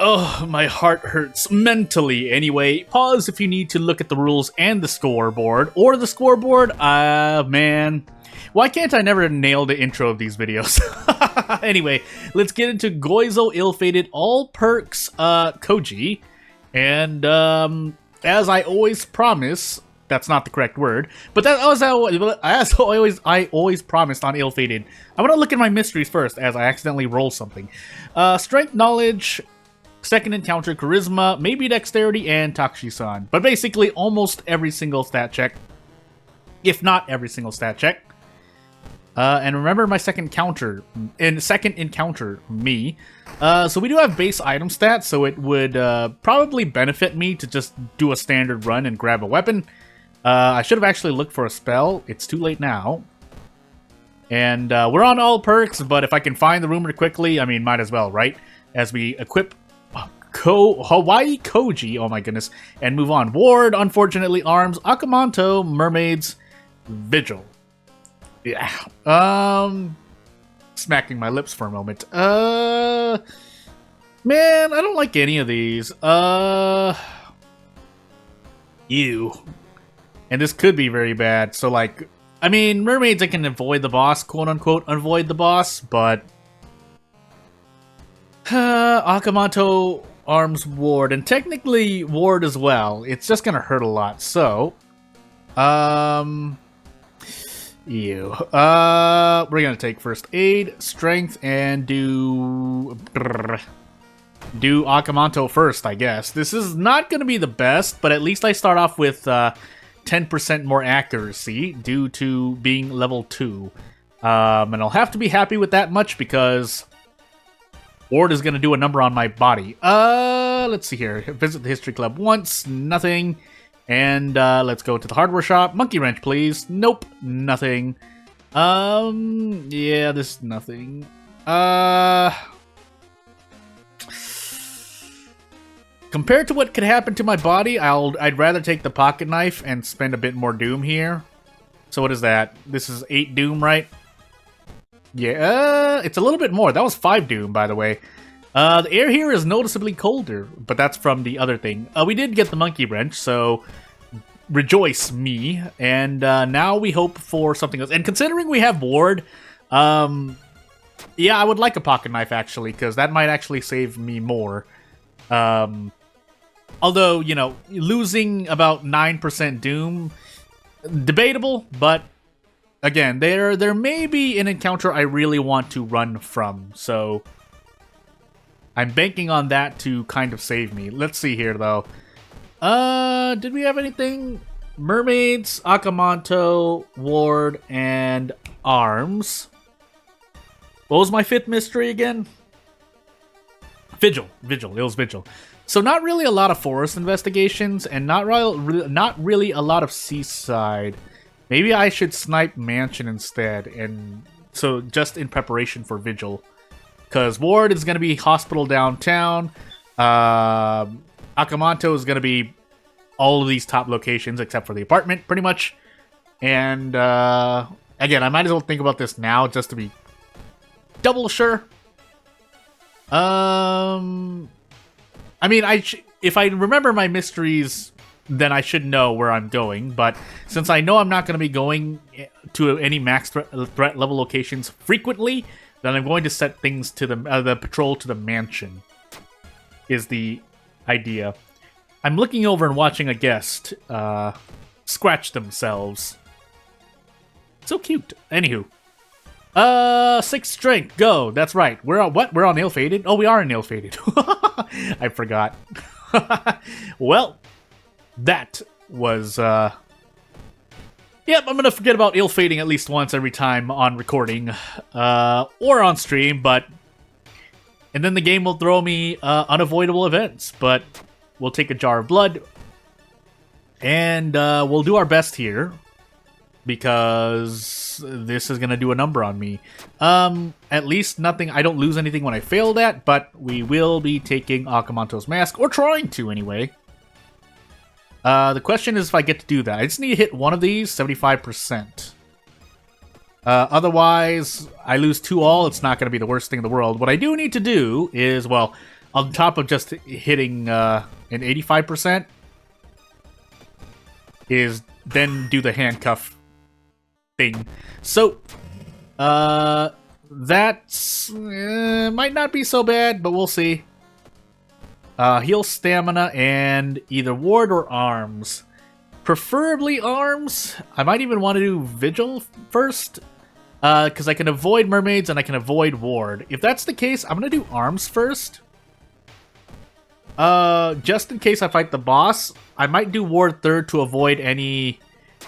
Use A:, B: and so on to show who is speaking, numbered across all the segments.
A: Oh, my heart hurts mentally. Anyway, pause if you need to look at the rules and the scoreboard. Or the scoreboard. Man. Why can't I never nail the intro of these videos? Anyway, let's get into Goizo Ill-Fated All Perks Koji. And as I always promise, that's not the correct word, but that was I always promised on Ill-Fated. I'm gonna look at my mysteries first as I accidentally roll something. Strength, knowledge, second encounter, charisma, maybe dexterity, and Takushi-san. But basically almost every single stat check, if not every single stat check. And remember my second encounter, me. So we do have base item stats, so it would probably benefit me to just do a standard run and grab a weapon. I should have actually looked for a spell. It's too late now. And we're on all perks, but if I can find the rumor quickly, I mean, might as well, right? As we equip Hawaii Koji, oh my goodness, and move on. Ward, unfortunately, arms, Akamanto, mermaids, vigil. Yeah. Smacking my lips for a moment. Man, I don't like any of these. Ew. And this could be very bad. So, like, I mean, mermaids, I can avoid the boss, quote unquote, avoid the boss, but Akamanto, arms, ward, and technically ward as well. It's just gonna hurt a lot. So, ew. We're gonna take first aid, strength, and do Akamanto first, I guess. This is not gonna be the best, but at least I start off with 10% more accuracy due to being level 2. And I'll have to be happy with that much because ward is gonna do a number on my body. Let's see here. Visit the history club once, nothing. And let's go to the hardware shop. Monkey wrench, please. Nope, nothing. Yeah, this is nothing. Compared to what could happen to my body, I'd rather take the pocket knife and spend a bit more doom here. So what is that? This is 8 doom, right? Yeah, it's a little bit more. That was 5 doom, by the way. The air here is noticeably colder, but that's from the other thing. We did get the monkey wrench, so rejoice me. And now we hope for something else. And considering we have ward, yeah, I would like a pocket knife, actually, because that might actually save me more. Although, you know, losing about 9% doom, debatable, but again, there may be an encounter I really want to run from, so I'm banking on that to kind of save me. Let's see here, though. Did we have anything? Mermaids, Akamanto, ward, and arms. What was my 5th mystery again? Vigil. It was Vigil. So not really a lot of forest investigations, and not really a lot of seaside. Maybe I should snipe mansion instead, and so just in preparation for Vigil. Because ward is going to be hospital downtown. Akamanto is going to be all of these top locations except for the apartment, pretty much. And again, I might as well think about this now just to be double sure. I mean, if I remember my mysteries, then I should know where I'm going. But since I know I'm not going to be going to any max threat level locations frequently, then I'm going to set things to the patrol to the mansion. Is the idea. I'm looking over and watching a guest scratch themselves. So cute. Anywho. 6 strength, go. That's right. We're on what? We're on ill-fated? Oh, we are in ill-fated. I forgot. Well, that was, Yep, I'm gonna forget about ill-fating at least once every time on recording, or on stream, but... And then the game will throw me, unavoidable events, but we'll take a jar of blood, and, we'll do our best here. Because this is going to do a number on me. At least nothing, I don't lose anything when I fail that, but we will be taking Akamanto's mask, or trying to anyway. The question is if I get to do that. I just need to hit one of these, 75%. Otherwise, I lose 2 all, it's not going to be the worst thing in the world. What I do need to do is, well, on top of just hitting an 85%, is then do the handcuff thing. So, that's might not be so bad, but we'll see. Heal stamina and either ward or arms. Preferably arms. I might even want to do vigil first, because I can avoid mermaids and I can avoid ward. If that's the case, I'm gonna do arms first. Just in case I fight the boss, I might do ward third to avoid any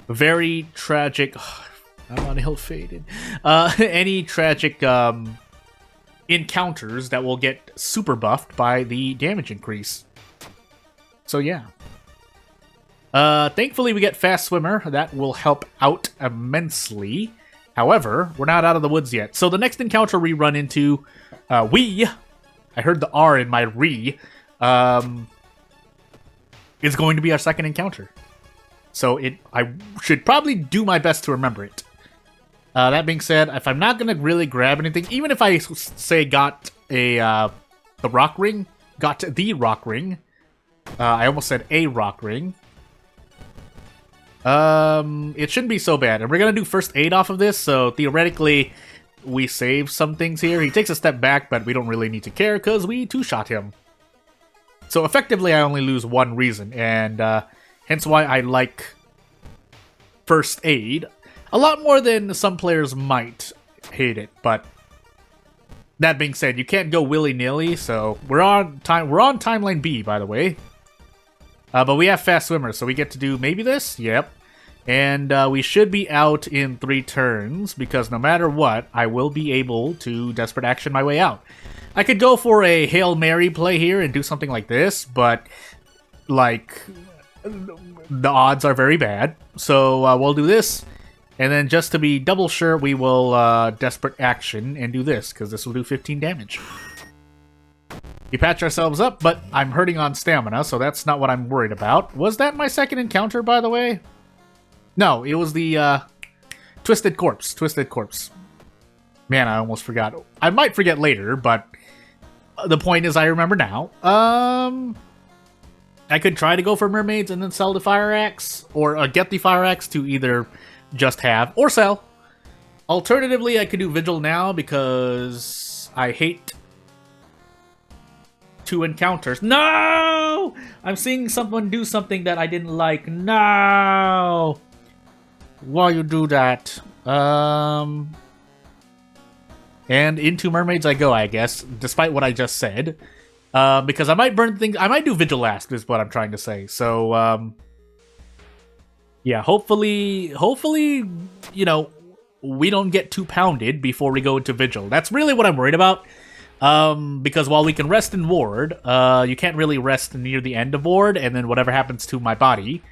A: very tragic. I'm on ill-fated. Any tragic encounters that will get super buffed by the damage increase. So yeah. Thankfully we get fast swimmer. That will help out immensely. However, we're not out of the woods yet. So the next encounter we run into, I heard the R in my re, is going to be our second encounter. So I should probably do my best to remember it. That being said, if I'm not going to really grab anything, even if I say got the rock ring, I almost said a rock ring. It shouldn't be so bad. And we're going to do first aid off of this, so theoretically we save some things here. He takes a step back, but we don't really need to care because we two-shot him. So effectively I only lose one reason, and hence why I like first aid. A lot more than some players might hate it, but that being said, you can't go willy-nilly, so we're on timeline B, by the way. But we have fast swimmers, so we get to do maybe this? Yep. And we should be out in 3 turns, because no matter what, I will be able to desperate action my way out. I could go for a Hail Mary play here and do something like this, but, like, the odds are very bad. So we'll do this, and then just to be double sure, we will desperate action and do this, because this will do 15 damage. We patch ourselves up, but I'm hurting on stamina, so that's not what I'm worried about. Was that my second encounter, by the way? No, it was the Twisted Corpse. Twisted Corpse. Man, I almost forgot. I might forget later, but the point is I remember now. I could try to go for mermaids and then sell the fire axe, or get the fire axe to either just have or sell. Alternatively, I could do vigil now because I hate 2 encounters. No! I'm seeing someone do something that I didn't like. No! Why you do that? And into mermaids I go, I guess, despite what I just said. Because I might burn things. I might do vigil last, is what I'm trying to say. So, yeah, hopefully, you know, we don't get too pounded before we go into vigil. That's really what I'm worried about. Because while we can rest in ward, you can't really rest near the end of ward, and then whatever happens to my body,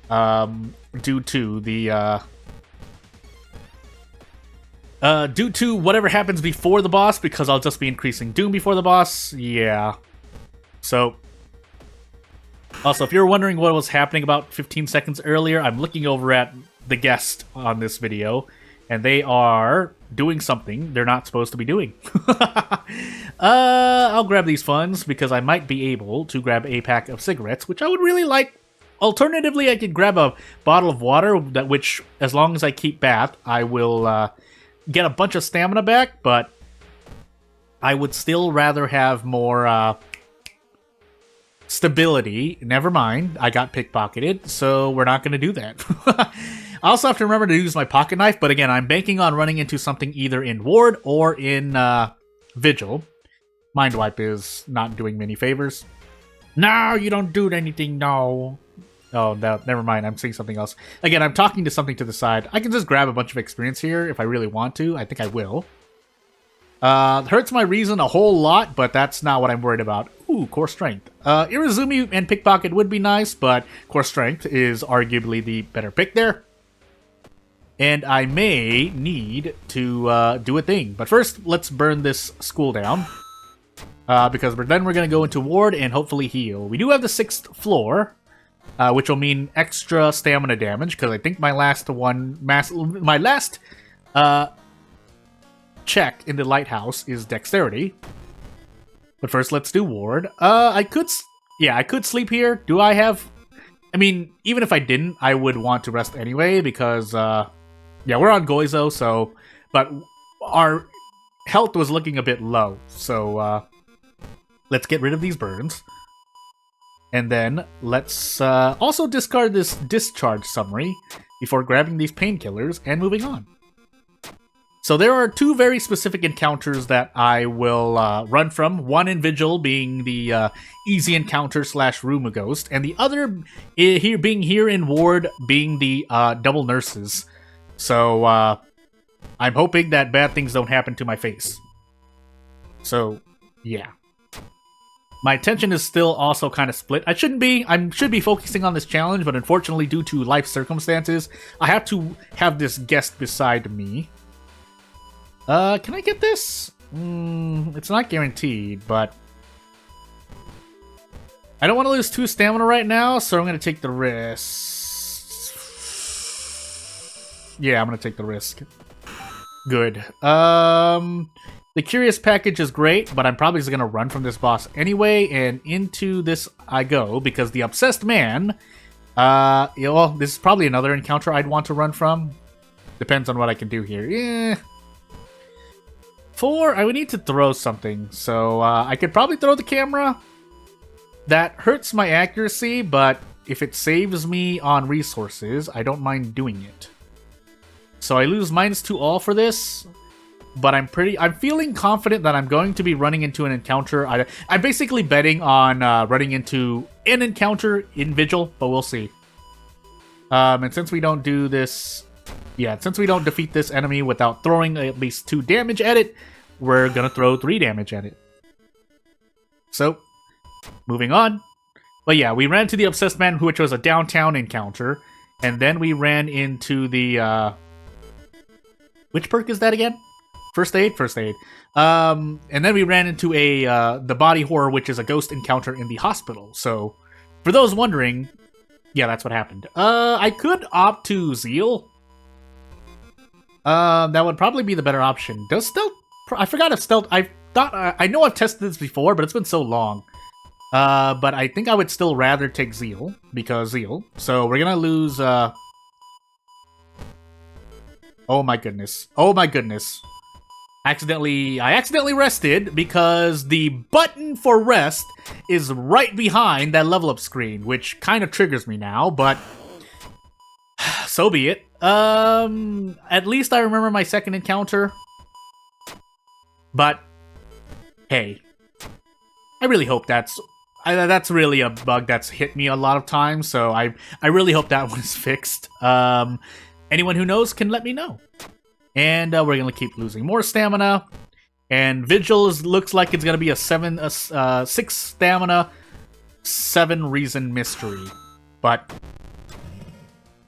A: due to the, due to whatever happens before the boss, because I'll just be increasing doom before the boss, yeah. So, also, if you're wondering what was happening about 15 seconds earlier, I'm looking over at the guest on this video, and they are doing something they're not supposed to be doing. I'll grab these funds because I might be able to grab a pack of cigarettes, which I would really like. Alternatively, I could grab a bottle of water, which, as long as I keep bath, I will get a bunch of stamina back, but I would still rather have more stability. Never mind, I got pickpocketed, so we're not going to do that. I also have to remember to use my pocket knife, but again, I'm banking on running into something either in ward or in vigil. Mind wipe is not doing me any favors. No, you don't do anything, no. Oh, no, never mind, I'm seeing something else. Again, I'm talking to something to the side. I can just grab a bunch of experience here if I really want to. I think I will. Hurts my reason a whole lot, but that's not what I'm worried about. Ooh, core strength. Irizumi and pickpocket would be nice, but core strength is arguably the better pick there. And I may need to do a thing. But first, let's burn this school down. Because then we're going to go into ward and hopefully heal. We do have the 6th floor, which will mean extra stamina damage, because I think my last check in the lighthouse is dexterity. But first, let's do ward. I could sleep here. Do I have... I mean, even if I didn't, I would want to rest anyway, because, yeah, we're on Goizo, so... But our health was looking a bit low, so, let's get rid of these burns. And then, let's, also discard this discharge summary before grabbing these painkillers and moving on. So there are two very specific encounters that I will run from. One in Vigil being the easy encounter / Room Ghost, and the other here in Ward being the double nurses. So I'm hoping that bad things don't happen to my face. So yeah, my attention is still also kind of split. I should be focusing on this challenge, but unfortunately, due to life circumstances, I have to have this guest beside me. Can I get this? It's not guaranteed, but... I don't want to lose 2 stamina right now, so I'm going to take the risk. Yeah, I'm going to take the risk. Good. The Curious package is great, but I'm probably just going to run from this boss anyway, and into this I go, because the Obsessed Man... yeah, well, this is probably another encounter I'd want to run from. Depends on what I can do here. Yeah... 4, I would need to throw something, so I could probably throw the camera. That hurts my accuracy, but if it saves me on resources, I don't mind doing it. So I lose -2 all for this, but I'm feeling confident that I'm going to be running into an encounter. I'm basically betting on running into an encounter in Vigil, but we'll see. And since we don't do this... Yeah, since we don't defeat this enemy without throwing at least 2 damage at it, we're gonna throw 3 damage at it. So, moving on. But yeah, we ran to the Obsessed Man, which was a downtown encounter, and then we ran into the, which perk is that again? First aid? First aid. And then we ran into the Body Horror, which is a ghost encounter in the hospital. So, for those wondering, yeah, that's what happened. I could opt to Zeal. That would probably be the better option. Does stealth... I forgot if stealth... I know I've tested this before, but it's been so long. But I think I would still rather take Zeal, because Zeal. So we're gonna lose... Oh my goodness. Oh my goodness. I accidentally rested, because the button for rest is right behind that level up screen, which kind of triggers me now, but... So be it. At least I remember my second encounter. But, hey. I really hope that's really a bug that's hit me a lot of times, so I really hope that one's fixed. Anyone who knows can let me know. And we're gonna keep losing more stamina. And Vigil looks like it's gonna be a 6 stamina, 7 reason mystery. But...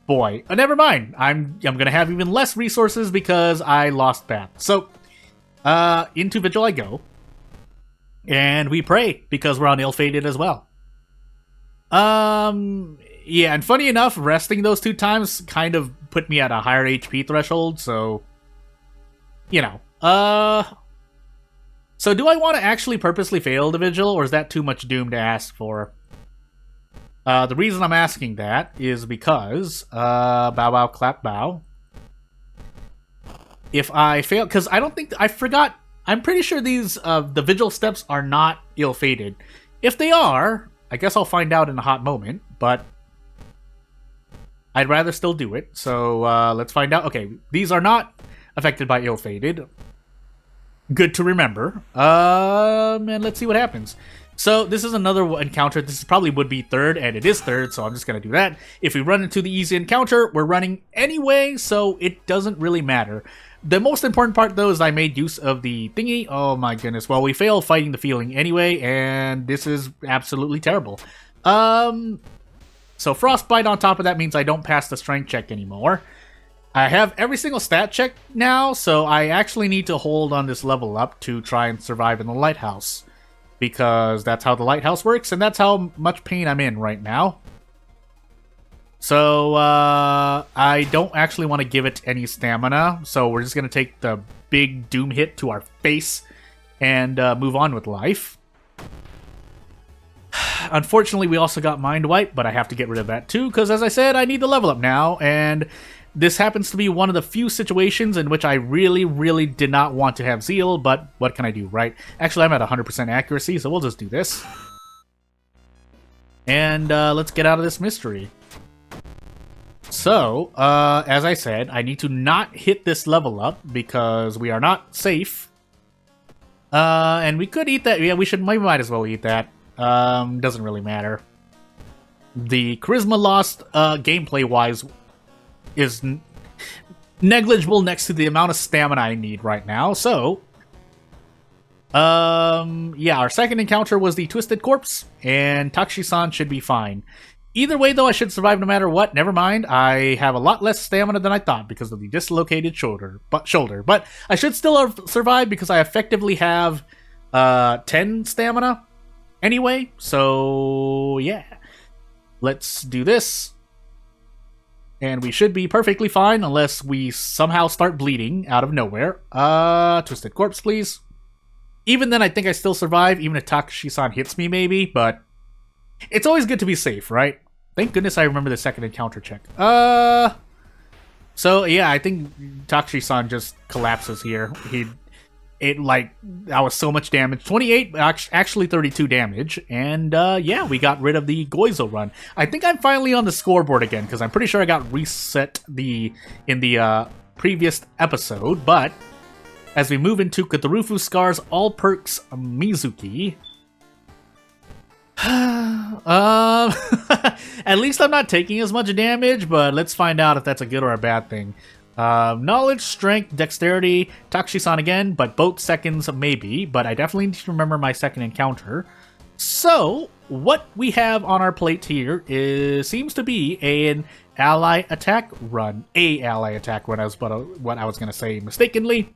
A: boy, never mind. I'm gonna have even less resources because I lost path. So, into Vigil I go, and we pray because we're on ill-fated as well. Yeah, and funny enough, resting those 2 times kind of put me at a higher HP threshold. So, you know, so do I want to actually purposely fail the Vigil, or is that too much doom to ask for? The reason I'm asking that is because, bow, bow, clap, bow. If I fail, because I forgot, I'm pretty sure these, the Vigil steps are not ill-fated. If they are, I guess I'll find out in a hot moment, but I'd rather still do it. So, let's find out. Okay, these are not affected by ill-fated. Good to remember. And let's see what happens. So, this is another encounter. This probably would be 3rd, and it is 3rd, so I'm just going to do that. If we run into the easy encounter, we're running anyway, so it doesn't really matter. The most important part, though, is I made use of the thingy. Oh my goodness. Well, we failed fighting the feeling anyway, and this is absolutely terrible. So Frostbite on top of that means I don't pass the strength check anymore. I have every single stat check now, so I actually need to hold on this level up to try and survive in the lighthouse. Because that's how the lighthouse works, and that's how much pain I'm in right now. So, I don't actually want to give it any stamina, so we're just going to take the big doom hit to our face and move on with life. unfortunately, we also got Mind Wipe, but I have to get rid of that too, because as I said, I need the level up now, and this happens to be one of the few situations in which I really, really did not want to have Zeal, but what can I do, right? Actually, I'm at 100% accuracy, so we'll just do this. And let's get out of this mystery. So, as I said, I need to not hit this level up because we are not safe. And we could eat that. Yeah, we might as well eat that. Doesn't really matter. The charisma lost, gameplay-wise, is negligible next to the amount of stamina I need right now. So, yeah, our second encounter was the Twisted Corpse, and Takushi-san should be fine. Either way, though, I should survive no matter what. Never mind, I have a lot less stamina than I thought because of the dislocated shoulder. But I should still survive because I effectively have 10 stamina anyway. So, yeah. Let's do this. And we should be perfectly fine unless we somehow start bleeding out of nowhere. Twisted Corpse, please. Even then, I think I still survive, even if Takushi-san hits me, maybe, but it's always good to be safe, right? Thank goodness I remember the second encounter check. So, yeah, I think Takushi-san just collapses here. That was so much damage. 28, actually 32 damage. And, yeah, we got rid of the Goizo run. I think I'm finally on the scoreboard again, because I'm pretty sure I got reset in the previous episode, but as we move into Katarufu Scar's All Perks Mizuki, at least I'm not taking as much damage, but let's find out if that's a good or a bad thing. Knowledge, Strength, Dexterity, Takushi-san again, but both seconds maybe, but I definitely need to remember my second encounter. So, what we have on our plate here seems to be an ally attack run. Ally attack run, what I was going to say mistakenly.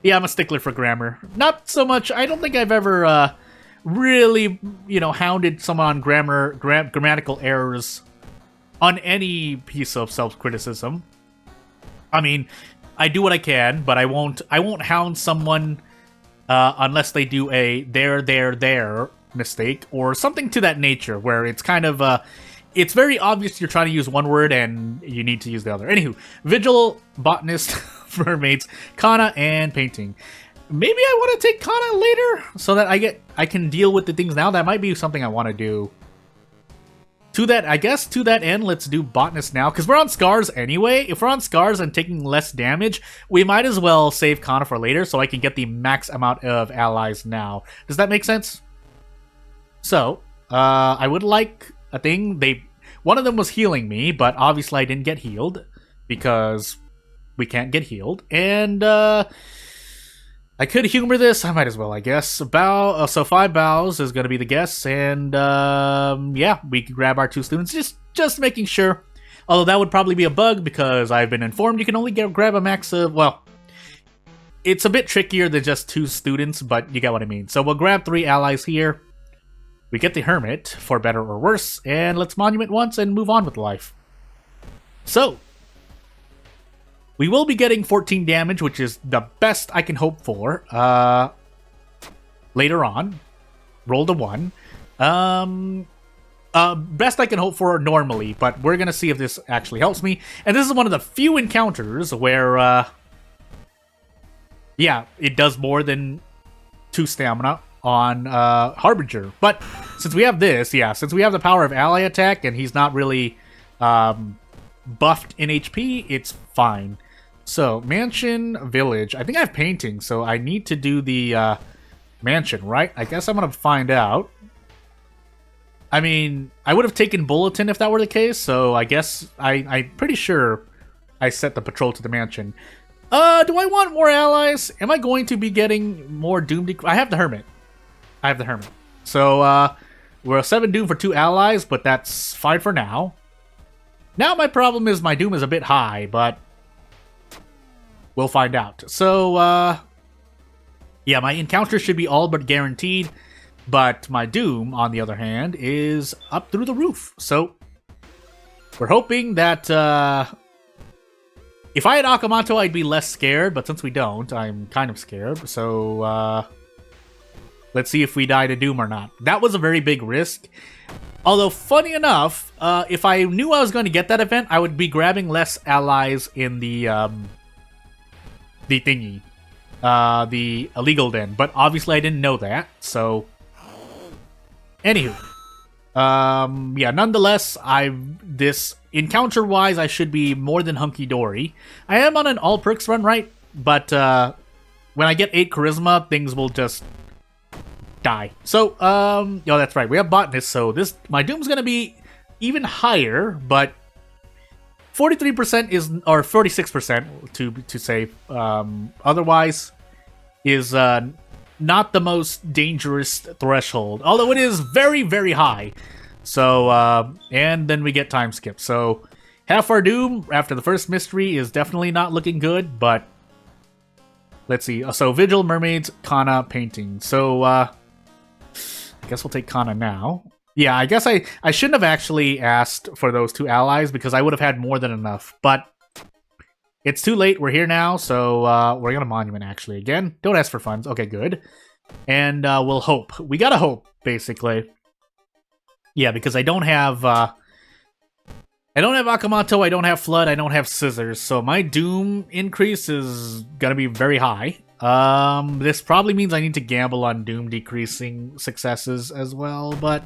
A: Yeah, I'm a stickler for grammar. Not so much, I don't think I've ever really, hounded someone on grammatical errors on any piece of self-criticism. I mean, I do what I can, but I won't hound someone unless they do a there mistake or something to that nature, where it's kind of it's very obvious you're trying to use one word and you need to use the other. Anywho, Vigil, Botanist, Mermaids, Kana, and Painting. Maybe I want to take Kana later so that I can deal with the things now. That might be something I want to do. To that end, let's do Botanist now, because we're on Scars anyway. If we're on Scars and taking less damage, we might as well save Kana for later so I can get the max amount of allies now. Does that make sense? So, I would like a thing. One of them was healing me, but obviously I didn't get healed because we can't get healed. And, I could humor this. I might as well, I guess. So 5 bows is going to be the guess. And, yeah, we can grab our 2 students. Just making sure. Although that would probably be a bug because I've been informed you can only grab a max of, well, it's a bit trickier than just 2 students, but you get what I mean. So we'll grab 3 allies here. We get the Hermit, for better or worse. And let's Monument once and move on with life. So, we will be getting 14 damage, which is the best I can hope for. Later on. Rolled a 1. Best I can hope for normally, but we're going to see if this actually helps me. And this is one of the few encounters where, yeah, it does more than 2 stamina on Harbinger. But since we have this, since we have the power of ally attack and he's not really buffed in HP, it's fine. So, Mansion, Village. I think I have Painting, so I need to do the Mansion, right? I guess I'm going to find out. I mean, I would have taken Bulletin if that were the case, so I guess I'm pretty sure I set the patrol to the Mansion. Do I want more allies? Am I going to be getting more Doom? I have the Hermit. So, we're a 7 Doom for 2 allies, but that's fine for now. Now my problem is my Doom is a bit high, but we'll find out. So, yeah, my encounter should be all but guaranteed, but my Doom, on the other hand, is up through the roof. So, we're hoping that, if I had Akamoto, I'd be less scared, but since we don't, I'm kind of scared. So, Let's see if we die to Doom or not. That was a very big risk. Although, funny enough, if I knew I was going to get that event, I would be grabbing less allies in the thingy. The illegal den. But obviously I didn't know that, so... Anywho. Yeah, nonetheless, this encounter-wise, I should be more than hunky-dory. I am on an all-perks run, right? But, when I get 8 charisma, things will just die. So, oh, that's right, we have botanist, so my Doom's gonna be even higher, but 43% is, or 46% to say, otherwise, is, not the most dangerous threshold, although it is very, very high. So, and then we get time skip. So, half our Doom after the first mystery is definitely not looking good, but let's see. So, Vigil, Mermaids, Kana, Painting. So, I guess we'll take Kana now. Yeah, I guess I shouldn't have actually asked for those 2 allies because I would have had more than enough, but it's too late. We're here now, so we're gonna Monument, actually. Again, don't ask for funds. Okay, good. And we'll hope. We gotta hope, basically. Yeah, because I don't have Akamoto, I don't have Flood, I don't have Scissors, so my Doom increase is gonna be very high. This probably means I need to gamble on Doom decreasing successes as well, but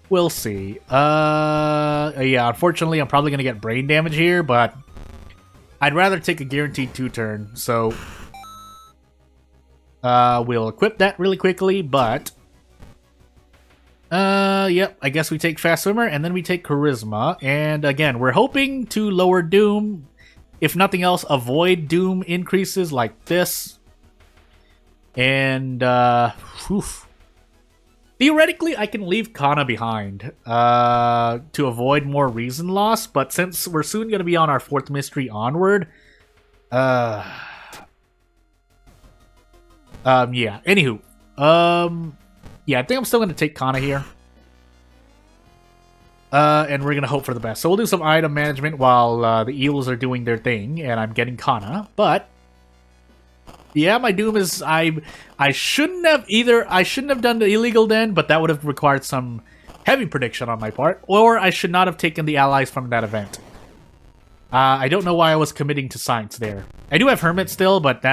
A: we'll see. Yeah, unfortunately, I'm probably gonna get brain damage here, but I'd rather take a guaranteed 2-turn, so we'll equip that really quickly, but yep, I guess we take Fast Swimmer, and then we take Charisma, and again, we're hoping to lower Doom, if nothing else, avoid Doom increases like this, and, theoretically, I can leave Kana behind to avoid more reason loss, but since we're soon going to be on our 4th mystery onward, yeah. Anywho, yeah, I think I'm still going to take Kana here, and we're going to hope for the best. So we'll do some item management while the Eels are doing their thing, and I'm getting Kana, but yeah, my Doom is, I shouldn't have done the illegal den, but that would have required some heavy prediction on my part, or I should not have taken the allies from that event. I don't know why I was committing to science there. I do have Hermit still, but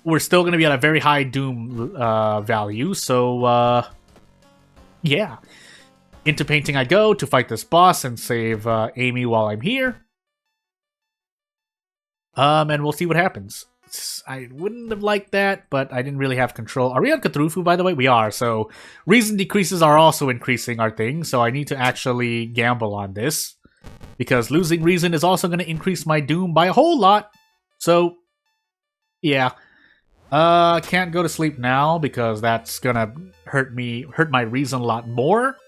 A: we're still going to be at a very high Doom value, so yeah. Into Painting I go to fight this boss and save Amy while I'm here. And we'll see what happens. I wouldn't have liked that, but I didn't really have control. Are we on Cthulhu, by the way? We are, so reason decreases are also increasing our thing, so I need to actually gamble on this, because losing reason is also going to increase my Doom by a whole lot, so yeah. Can't go to sleep now, because that's gonna hurt my reason a lot more.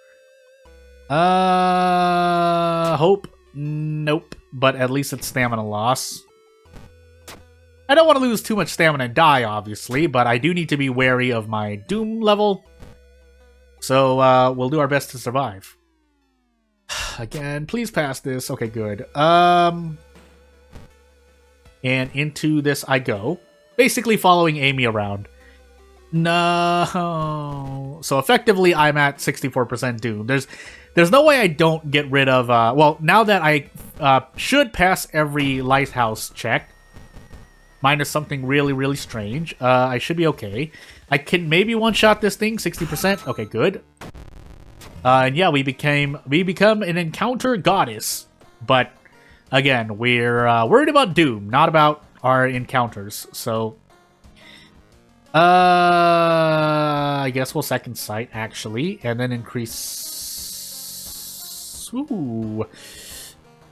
A: Hope? Nope, but at least it's stamina loss. I don't want to lose too much stamina and die, obviously, but I do need to be wary of my Doom level. So, we'll do our best to survive. Again, please pass this. Okay, good. And into this I go. Basically following Amy around. No. So, effectively, I'm at 64% Doom. There's no way I don't get rid of... well, now that I should pass every lighthouse check, minus something really, really strange, I should be okay. I can maybe one-shot this thing, 60%. Okay, good. And yeah, we become an encounter goddess. But, again, we're worried about Doom, not about our encounters. So, I guess we'll second sight, actually, and then increase... Ooh...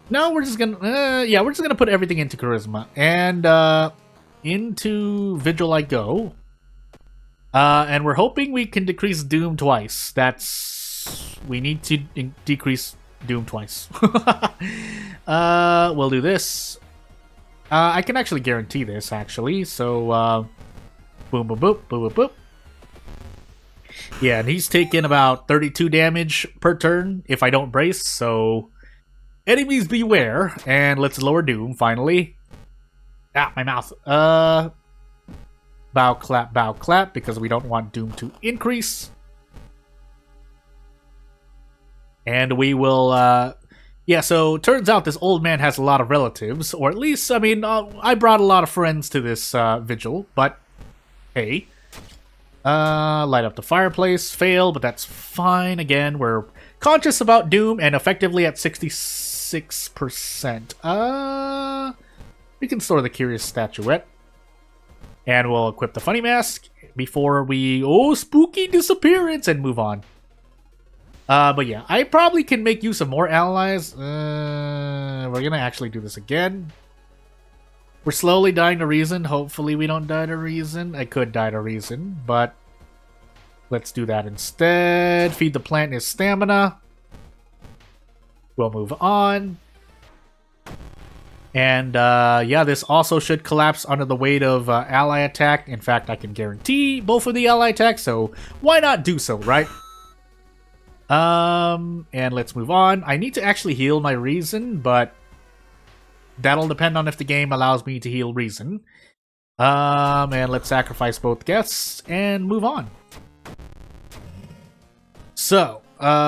A: No, we're just gonna, yeah, we're just gonna put everything into Charisma. And, into Vigil I go. And we're hoping we can decrease Doom twice. We need to decrease Doom twice. We'll do this. I can actually guarantee this, actually. So, boom, boom, boop, boom, boom, boop. Yeah, and he's taking about 32 damage per turn if I don't brace, so... Enemies beware, and let's lower Doom, finally. Ah, my mouth. bow, clap, because we don't want Doom to increase. And we will, yeah, so turns out this old man has a lot of relatives, or at least, I mean, I brought a lot of friends to this vigil, but hey. Light up the fireplace, fail, but that's fine. Again, we're conscious about Doom and effectively at 66%. We can store the curious statuette. And we'll equip the funny mask before we, spooky disappearance, and move on. But yeah, I probably can make use of more allies. We're gonna actually do this again. We're slowly dying to reason. Hopefully we don't die to reason. I could die to reason, but let's do that instead. Feed the plant his stamina. We'll move on. And yeah, this also should collapse under the weight of ally attack. In fact, I can guarantee both of the ally attacks, so why not do so, right? And let's move on. I need to actually heal my reason, but that'll depend on if the game allows me to heal reason. And let's sacrifice both guests and move on. So,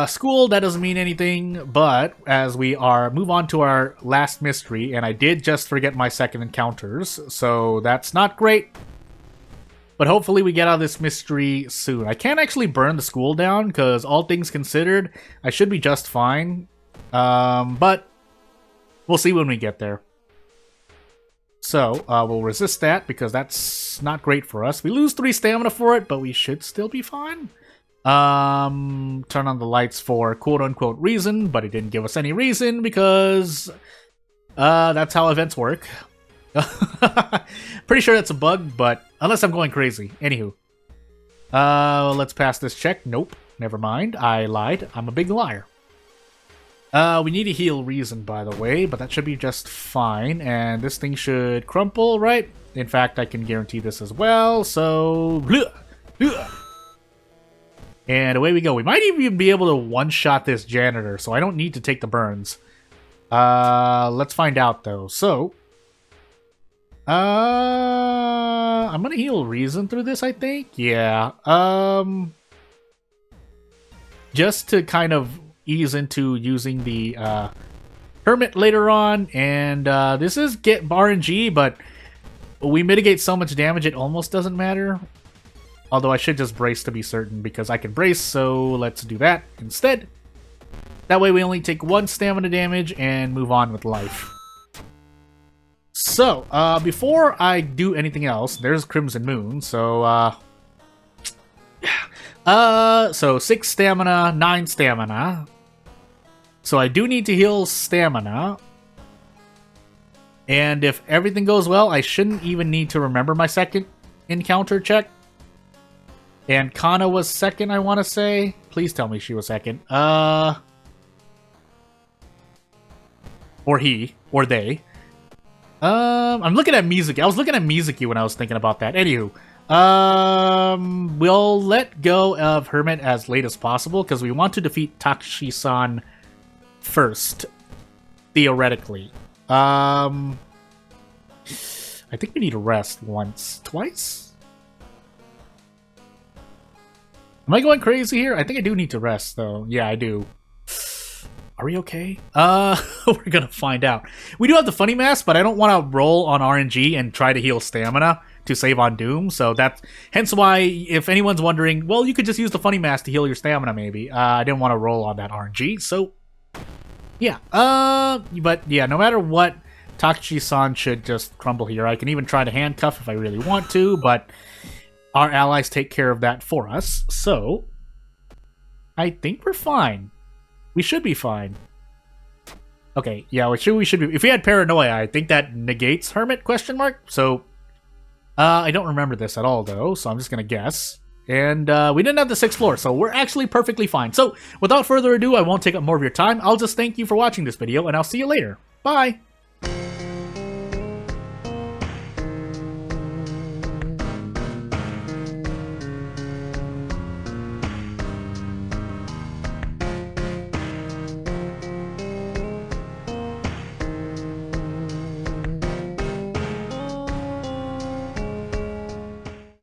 A: school, that doesn't mean anything, but as we move on to our last mystery, and I did just forget my second encounters, so that's not great. But hopefully we get out of this mystery soon. I can't actually burn the school down, because all things considered, I should be just fine. But we'll see when we get there. So, we'll resist that, because that's not great for us. We lose 3 stamina for it, but we should still be fine. Turn on the lights for quote-unquote reason, but it didn't give us any reason, because that's how events work. Pretty sure that's a bug, but unless I'm going crazy. Anywho. Let's pass this check. Nope. Never mind. I lied. I'm a big liar. We need to heal reason, by the way, but that should be just fine. And this thing should crumple, right? In fact, I can guarantee this as well, so... And away we go. We might even be able to one-shot this janitor, so I don't need to take the burns. Let's find out, though. So... I'm gonna heal reason through this, I think. Yeah. Just to kind of ease into using the hermit later on, and this is get RNG, but we mitigate so much damage it almost doesn't matter. Although I should just brace to be certain, because I can brace, so let's do that instead. That way we only take 1 stamina damage and move on with life. So, before I do anything else, there's Crimson Moon, so, so 6 stamina, 9 stamina. So I do need to heal stamina. And if everything goes well, I shouldn't even need to remember my second encounter check. And Kana was second, I want to say. Please tell me she was second. Or he, or they. I'm looking at Mizuki. I was looking at Mizuki when I was thinking about that. Anywho, we'll let go of Hermit as late as possible because we want to defeat Takeshi-san first, theoretically. I think we need to rest twice? Am I going crazy here? I think I do need to rest, though. Yeah, I do. Are we okay? We're gonna find out. We do have the funny mask, but I don't want to roll on RNG and try to heal stamina to save on Doom. So that's hence why, if anyone's wondering, well, you could just use the funny mask to heal your stamina, maybe. I didn't want to roll on that RNG, so yeah. But yeah, no matter what, Takeshi-san should just crumble here. I can even try to handcuff if I really want to, but our allies take care of that for us. So I think we're fine. We should be fine. Okay, yeah, we should be. If we had paranoia, I think that negates Hermit, question mark? So, I don't remember this at all, though, so I'm just gonna guess. And, we didn't have the 6th floor, so we're actually perfectly fine. So, without further ado, I won't take up more of your time. I'll just thank you for watching this video, and I'll see you later. Bye!